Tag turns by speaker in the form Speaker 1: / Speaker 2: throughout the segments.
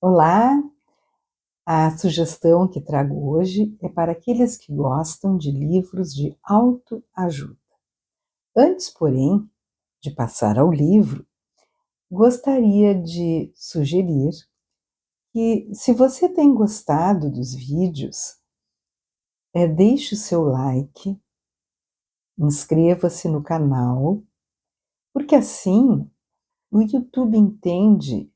Speaker 1: Olá, a sugestão que trago hoje é para aqueles que gostam de livros de autoajuda. Antes, porém, de passar ao livro, gostaria de sugerir que, se você tem gostado dos vídeos, deixe o seu like, inscreva-se no canal, porque assim o YouTube entende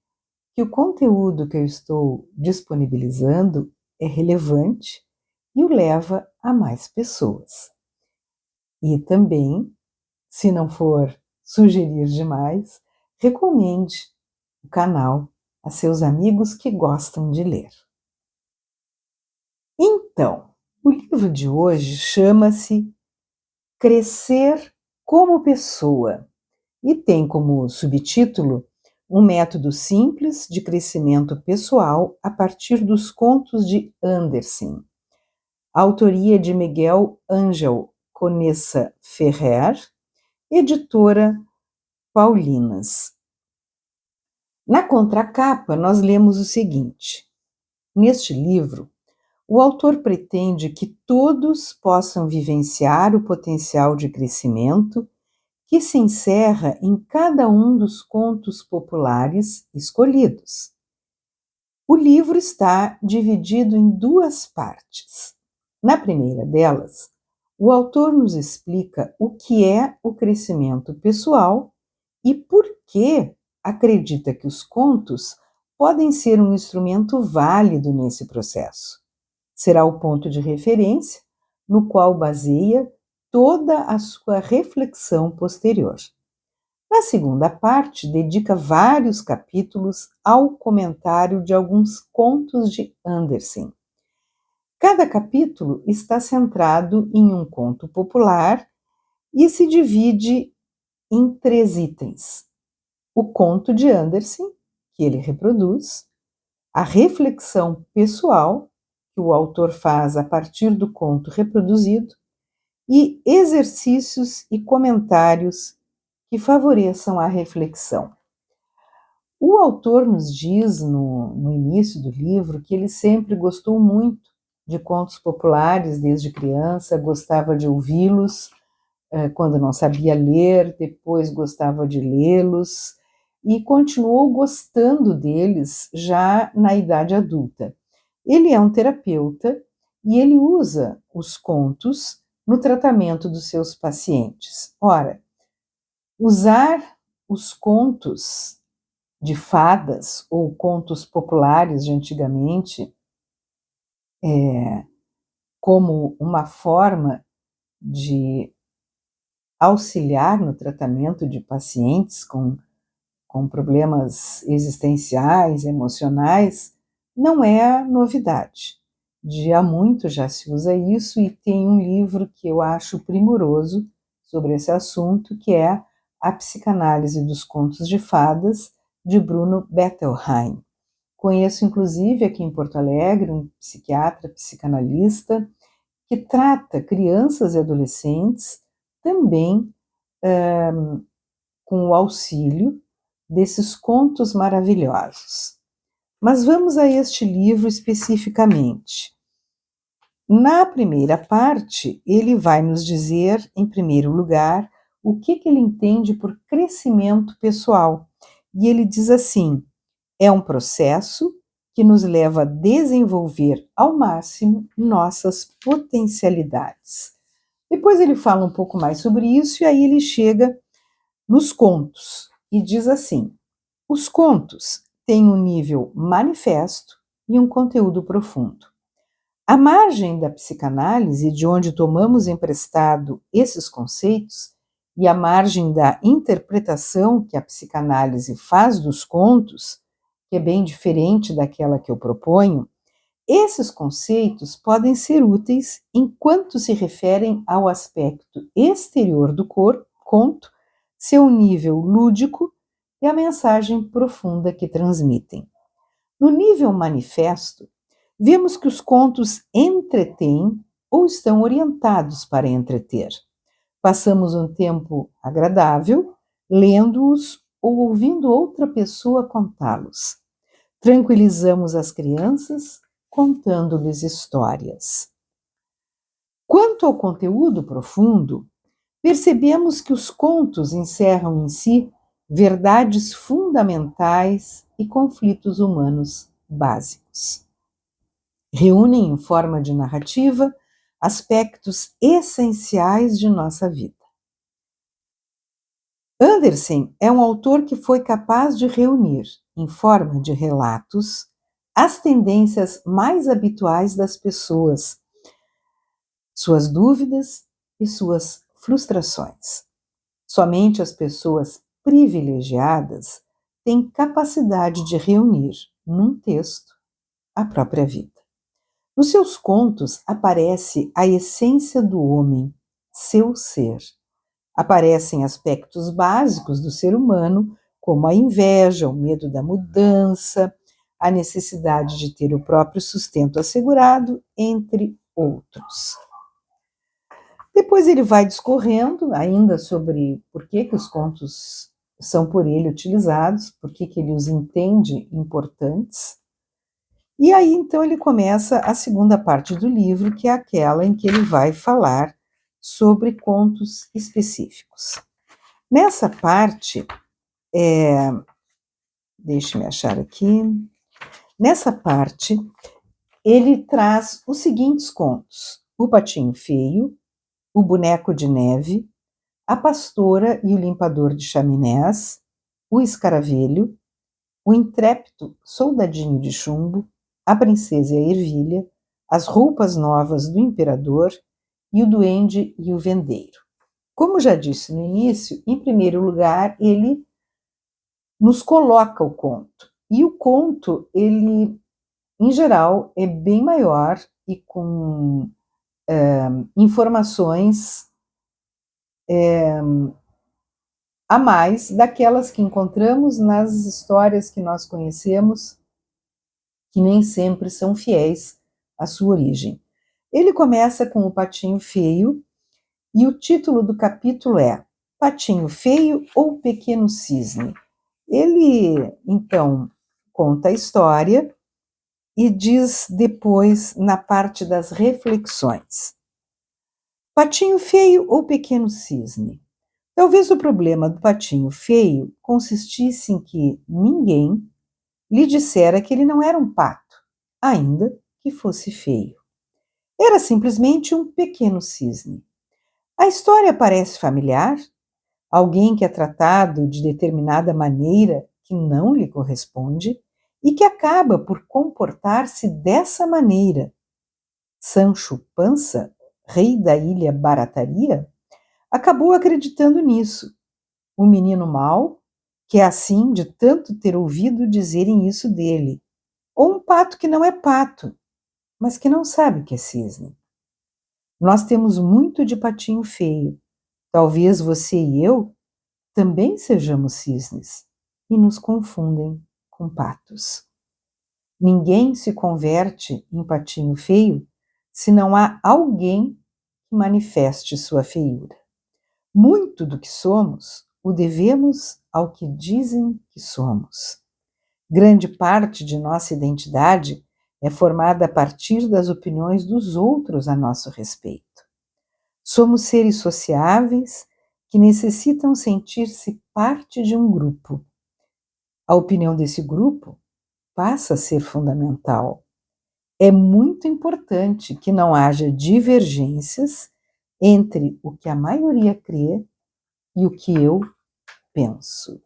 Speaker 1: que o conteúdo que eu estou disponibilizando é relevante e o leva a mais pessoas. E também, se não for sugerir demais, recomende o canal a seus amigos que gostam de ler. Então, o livro de hoje chama-se Crescer como Pessoa e tem como subtítulo um método simples de crescimento pessoal a partir dos contos de Andersen. A autoria de Miguel Ángel Conesa Ferrer, editora Paulinas. Na contracapa, nós lemos o seguinte: neste livro, o autor pretende que todos possam vivenciar o potencial de crescimento que se encerra em cada um dos contos populares escolhidos. O livro está dividido em duas partes. Na primeira delas, o autor nos explica o que é o crescimento pessoal e por que acredita que os contos podem ser um instrumento válido nesse processo. Será o ponto de referência no qual baseia toda a sua reflexão posterior. Na segunda parte, dedica vários capítulos ao comentário de alguns contos de Andersen. Cada capítulo está centrado em um conto popular e se divide em 3 itens: o conto de Andersen, que ele reproduz, a reflexão pessoal, que o autor faz a partir do conto reproduzido, e exercícios e comentários que favoreçam a reflexão. O autor nos diz no início do livro que ele sempre gostou muito de contos populares desde criança, gostava de ouvi-los quando não sabia ler, depois gostava de lê-los e continuou gostando deles já na idade adulta. Ele é um terapeuta e ele usa os contos no tratamento dos seus pacientes. Ora, usar os contos de fadas ou contos populares de antigamente como uma forma de auxiliar no tratamento de pacientes com problemas existenciais, emocionais, não é novidade. De há muito já se usa isso e tem um livro que eu acho primoroso sobre esse assunto, que é A Psicanálise dos Contos de Fadas, de Bruno Bettelheim. Conheço, inclusive, aqui em Porto Alegre, um psiquiatra, psicanalista, que trata crianças e adolescentes também com o auxílio desses contos maravilhosos. Mas vamos a este livro especificamente. Na primeira parte, ele vai nos dizer, em primeiro lugar, o que ele entende por crescimento pessoal. E ele diz assim: é um processo que nos leva a desenvolver ao máximo nossas potencialidades. Depois ele fala um pouco mais sobre isso e aí ele chega nos contos e diz assim: os contos têm um nível manifesto e um conteúdo profundo. À margem da psicanálise, de onde tomamos emprestado esses conceitos, e à margem da interpretação que a psicanálise faz dos contos, que é bem diferente daquela que eu proponho, esses conceitos podem ser úteis enquanto se referem ao aspecto exterior do conto, seu nível lúdico e a mensagem profunda que transmitem. No nível manifesto, vemos que os contos entretêm ou estão orientados para entreter. Passamos um tempo agradável lendo-os ou ouvindo outra pessoa contá-los. Tranquilizamos as crianças contando-lhes histórias. Quanto ao conteúdo profundo, percebemos que os contos encerram em si verdades fundamentais e conflitos humanos básicos. Reúnem em forma de narrativa aspectos essenciais de nossa vida. Andersen é um autor que foi capaz de reunir, em forma de relatos, as tendências mais habituais das pessoas, suas dúvidas e suas frustrações. Somente as pessoas privilegiadas têm capacidade de reunir, num texto, a própria vida. Nos seus contos aparece a essência do homem, seu ser. Aparecem aspectos básicos do ser humano, como a inveja, o medo da mudança, a necessidade de ter o próprio sustento assegurado, entre outros. Depois ele vai discorrendo ainda sobre por que os contos são por ele utilizados, por que ele os entende importantes. E aí, então, ele começa a segunda parte do livro, que é aquela em que ele vai falar sobre contos específicos. Nessa parte, deixe-me achar aqui, nessa parte, ele traz os seguintes contos: O Patinho Feio, O Boneco de Neve, A Pastora e o Limpador de Chaminés, O Escaravelho, O Intrépido Soldadinho de Chumbo, A Princesa e a Ervilha, As Roupas Novas do Imperador e O Duende e o Vendeiro. Como já disse no início, em primeiro lugar, ele nos coloca o conto. E o conto, ele, em geral, é bem maior e com informações a mais daquelas que encontramos nas histórias que nós conhecemos, que nem sempre são fiéis à sua origem. Ele começa com O Patinho Feio e o título do capítulo é Patinho Feio ou Pequeno Cisne? Ele, então, conta a história e diz depois, na parte das reflexões: Patinho Feio ou Pequeno Cisne? Talvez o problema do patinho feio consistisse em que ninguém lhe dissera que ele não era um pato, ainda que fosse feio. Era simplesmente um pequeno cisne. A história parece familiar? Alguém que é tratado de determinada maneira que não lhe corresponde e que acaba por comportar-se dessa maneira. Sancho Pança, rei da ilha Barataria, acabou acreditando nisso. O menino mau, que é assim de tanto ter ouvido dizerem isso dele. Ou um pato que não é pato, mas que não sabe que é cisne. Nós temos muito de patinho feio. Talvez você e eu também sejamos cisnes e nos confundem com patos. Ninguém se converte em patinho feio se não há alguém que manifeste sua feiura. Muito do que somos o devemos ao que dizem que somos. Grande parte de nossa identidade é formada a partir das opiniões dos outros a nosso respeito. Somos seres sociáveis que necessitam sentir-se parte de um grupo. A opinião desse grupo passa a ser fundamental. É muito importante que não haja divergências entre o que a maioria crê e o que eu penso.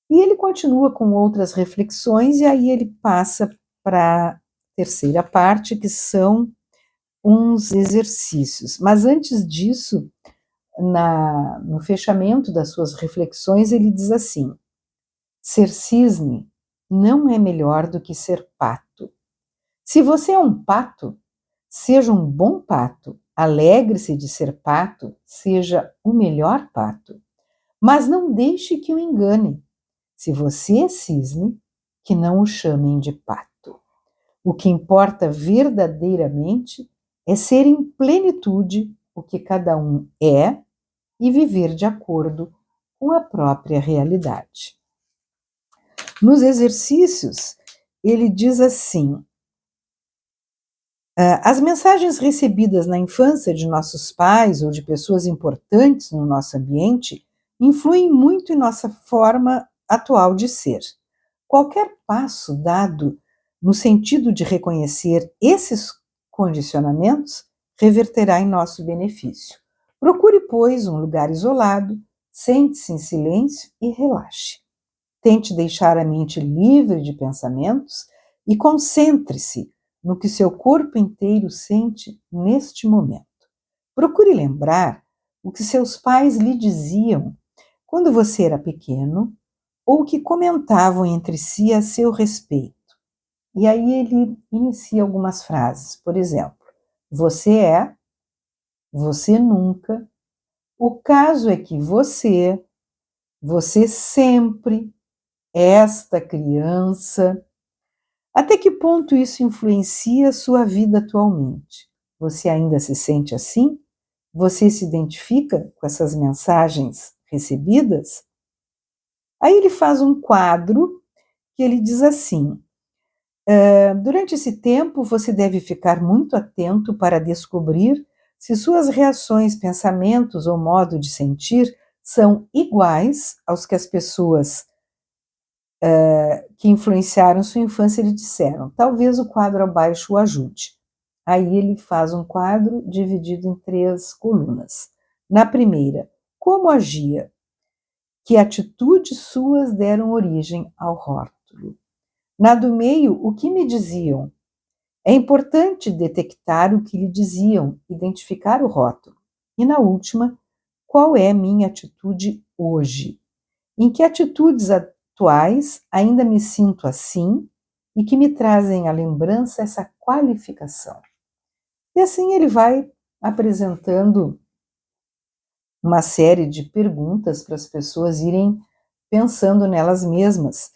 Speaker 1: E ele continua com outras reflexões, e aí ele passa para a terceira parte, que são uns exercícios. Mas antes disso, no fechamento das suas reflexões, ele diz assim: ser cisne não é melhor do que ser pato. Se você é um pato, seja um bom pato, alegre-se de ser pato, seja o melhor pato. Mas não deixe que o engane. Se você é cisne, que não o chamem de pato. O que importa verdadeiramente é ser em plenitude o que cada um é e viver de acordo com a própria realidade. Nos exercícios, ele diz assim: as mensagens recebidas na infância de nossos pais ou de pessoas importantes no nosso ambiente influem muito em nossa forma atual de ser. Qualquer passo dado no sentido de reconhecer esses condicionamentos reverterá em nosso benefício. Procure, pois, um lugar isolado, sente-se em silêncio e relaxe. Tente deixar a mente livre de pensamentos e concentre-se no que seu corpo inteiro sente neste momento. Procure lembrar o que seus pais lhe diziam quando você era pequeno ou o que comentavam entre si a seu respeito. E aí ele inicia algumas frases, por exemplo: você é, você nunca, o caso é que você sempre, esta criança. Até que ponto isso influencia a sua vida atualmente? Você ainda se sente assim? Você se identifica com essas mensagens recebidas? Aí ele faz um quadro que ele diz assim: durante esse tempo você deve ficar muito atento para descobrir se suas reações, pensamentos ou modo de sentir são iguais aos que as pessoas que influenciaram sua infância lhe disseram. Talvez o quadro abaixo o ajude. Aí ele faz um quadro dividido em 3 colunas. Na primeira, como agia? Que atitudes suas deram origem ao rótulo? Na do meio, o que me diziam? É importante detectar o que lhe diziam, identificar o rótulo. E na última, qual é minha atitude hoje? Em que atitudes atuais ainda me sinto assim e que me trazem à lembrança essa qualificação? E assim ele vai apresentando uma série de perguntas para as pessoas irem pensando nelas mesmas.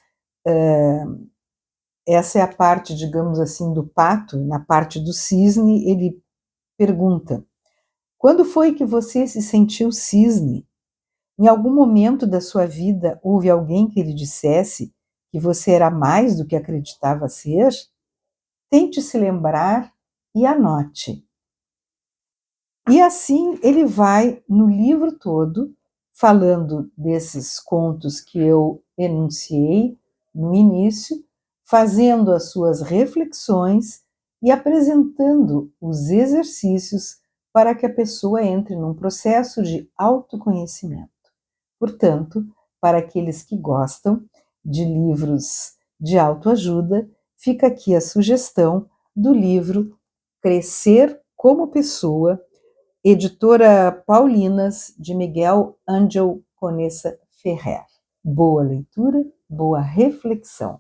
Speaker 1: Essa é a parte, digamos assim, do pato. Na parte do cisne, ele pergunta: quando foi que você se sentiu cisne? Em algum momento da sua vida houve alguém que lhe dissesse que você era mais do que acreditava ser? Tente se lembrar e anote. E assim ele vai no livro todo falando desses contos que eu enunciei no início, fazendo as suas reflexões e apresentando os exercícios para que a pessoa entre num processo de autoconhecimento. Portanto, para aqueles que gostam de livros de autoajuda, fica aqui a sugestão do livro Crescer como Pessoa, editora Paulinas, de Miguel Ángel Conesa Ferrer. Boa leitura, boa reflexão.